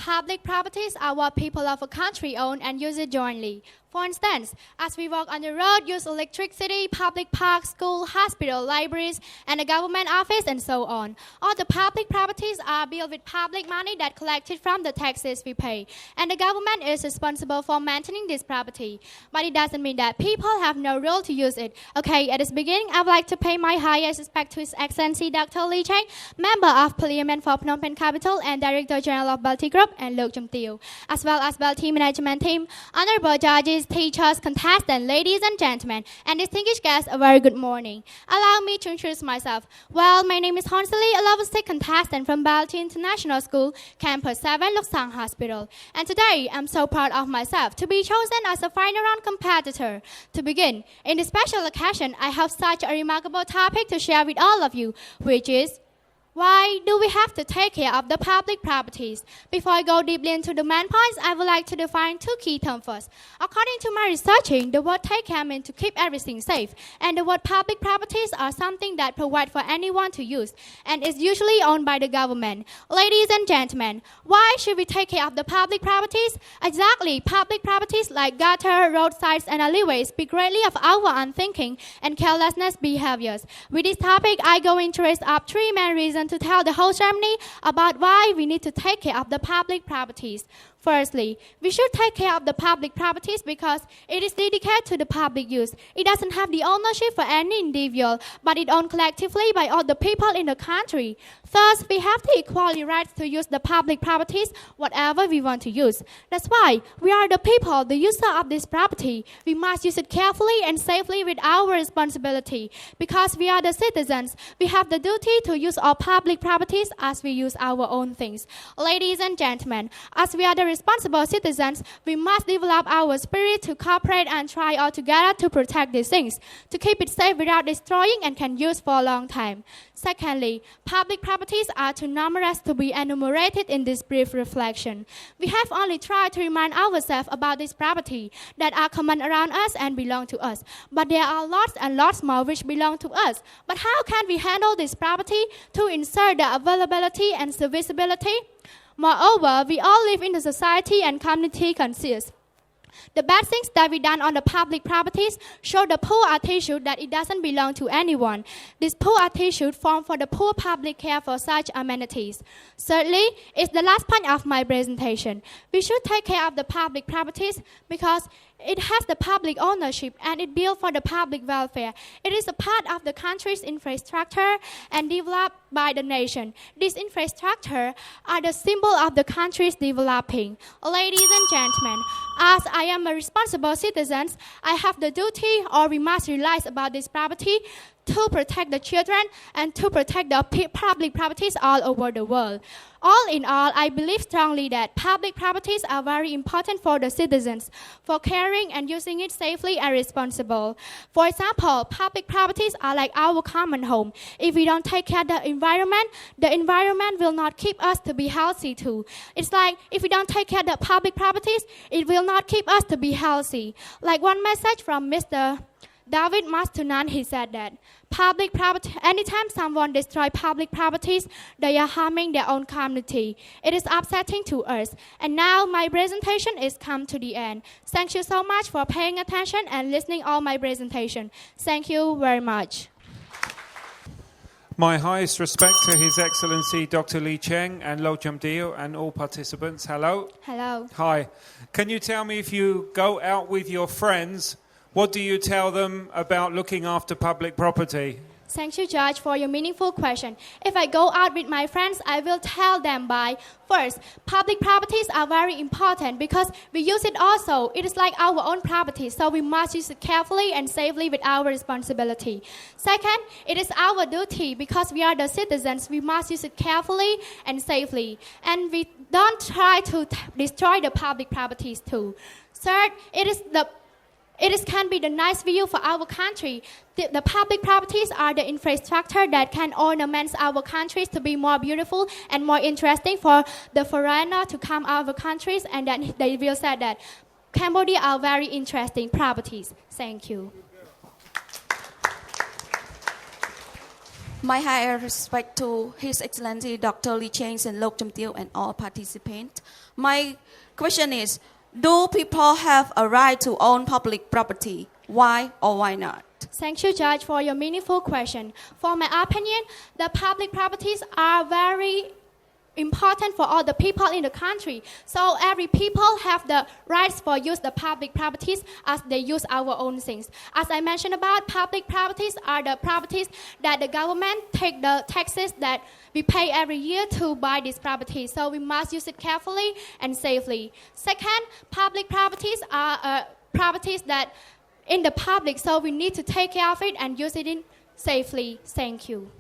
Public properties are what people of a country own and use it jointly. For instance, as we walk on the road, use electricity, public parks, school, hospital, libraries, and a government office, and so on. All the public properties are built with public money that collected from the taxes we pay, and the government is responsible for maintaining this property. But it doesn't mean that people have no role to use it. Okay, at this beginning, I would like to pay my highest respect to His Excellency Dr. Lee Cheng, Member of Parliament for Phnom Penh Capital and Director General of BELTEI Group, and Lok Chum Teo, as well as BELTEI Management Team, honorable judges, teachers, contestants, ladies and gentlemen, and distinguished guests, a very good morning. Allow me to introduce myself. Well, my name is Honsali, a level 6 contestant from BELTEI International School, Campus 7, Lok Sang Hospital. And today, I'm so proud of myself to be chosen as a final round competitor. To begin, in this special occasion, I have such a remarkable topic to share with all of you, which is why do we have to take care of the public properties? Before I go deeply into the main points, I would like to define two key terms first. According to my researching, the word take care means to keep everything safe, and the word public properties are something that provide for anyone to use, and is usually owned by the government. Ladies and gentlemen, why should we take care of the public properties? Exactly, public properties like gutter, roadsides, and alleyways speak greatly of our unthinking and carelessness behaviors. With this topic, I go into raise up three main reasons to tell the whole ceremony about why we need to take care of the public properties. Firstly, we should take care of the public properties because it is dedicated to the public use. It doesn't have the ownership for any individual, but it owned collectively by all the people in the country. Thus, we have the equal rights to use the public properties whatever we want to use. That's why we are the people, the user of this property. We must use it carefully and safely with our responsibility. Because we are the citizens, we have the duty to use our public properties as we use our own things. Ladies and gentlemen, as we are the responsible citizens, we must develop our spirit to cooperate and try all together to protect these things, to keep it safe without destroying and can use for a long time. Secondly, public properties are too numerous to be enumerated in this brief reflection. We have only tried to remind ourselves about this property that are common around us and belong to us. But there are lots and lots more which belong to us. But how can we handle this property to ensure the availability and serviceability? Moreover, we all live in a society and community conscious. The bad things that we done on the public properties show the poor attitude that it doesn't belong to anyone. This poor attitude forms for the poor public care for such amenities. Thirdly, it's the last point of my presentation. We should take care of the public properties because it has the public ownership and it built for the public welfare. It is a part of the country's infrastructure and developed by the nation. These infrastructure are the symbol of the country's developing. Ladies and gentlemen, as I am a responsible citizen, I have the duty or we must realize about this property to protect the children and to protect the public properties all over the world. All in all, I believe strongly that public properties are very important for the citizens, for caring and using it safely and responsible. For example, public properties are like our common home. If we don't take care of the environment will not keep us to be healthy too. It's like if we don't take care of the public properties, it will not keep us to be healthy. Like one message from Mr. David Mastunan, he said that public property, anytime someone destroys public properties, they are harming their own community. It is upsetting to us. And now my presentation is come to the end. Thank you so much for paying attention and listening all my presentation. Thank you very much. My highest respect to His Excellency Dr. Lee Cheng and Lok Chum Teo and all participants. Hello. Hello. Hi. Can you tell me if you go out with your friends, what do you tell them about looking after public property? Thank you, Judge, for your meaningful question. If I go out with my friends, I will tell them by, first, public properties are very important because we use it also. It is like our own property, so we must use it carefully and safely with our responsibility. Second, it is our duty because we are the citizens. We must use it carefully and safely. And we don't try to destroy the public properties too. Third, it can be the nice view for our country. The public properties are the infrastructure that can ornament our countries to be more beautiful and more interesting for the foreigner to come our countries, and then they will say that Cambodia are very interesting properties. Thank you. My higher respect to His Excellency Dr. Lee Cheng and Lok Cham Teo and all participants. My question is, do people have a right to own public property? Why or why not? Thank you, Judge, for your meaningful question. For my opinion, the public properties are very important for all the people in the country. So every people have the rights for use the public properties as they use our own things. As I mentioned about, public properties are the properties that the government take the taxes that we pay every year to buy these properties. So we must use it carefully and safely. Second, public properties are properties that in the public, so we need to take care of it and use it in safely. Thank you.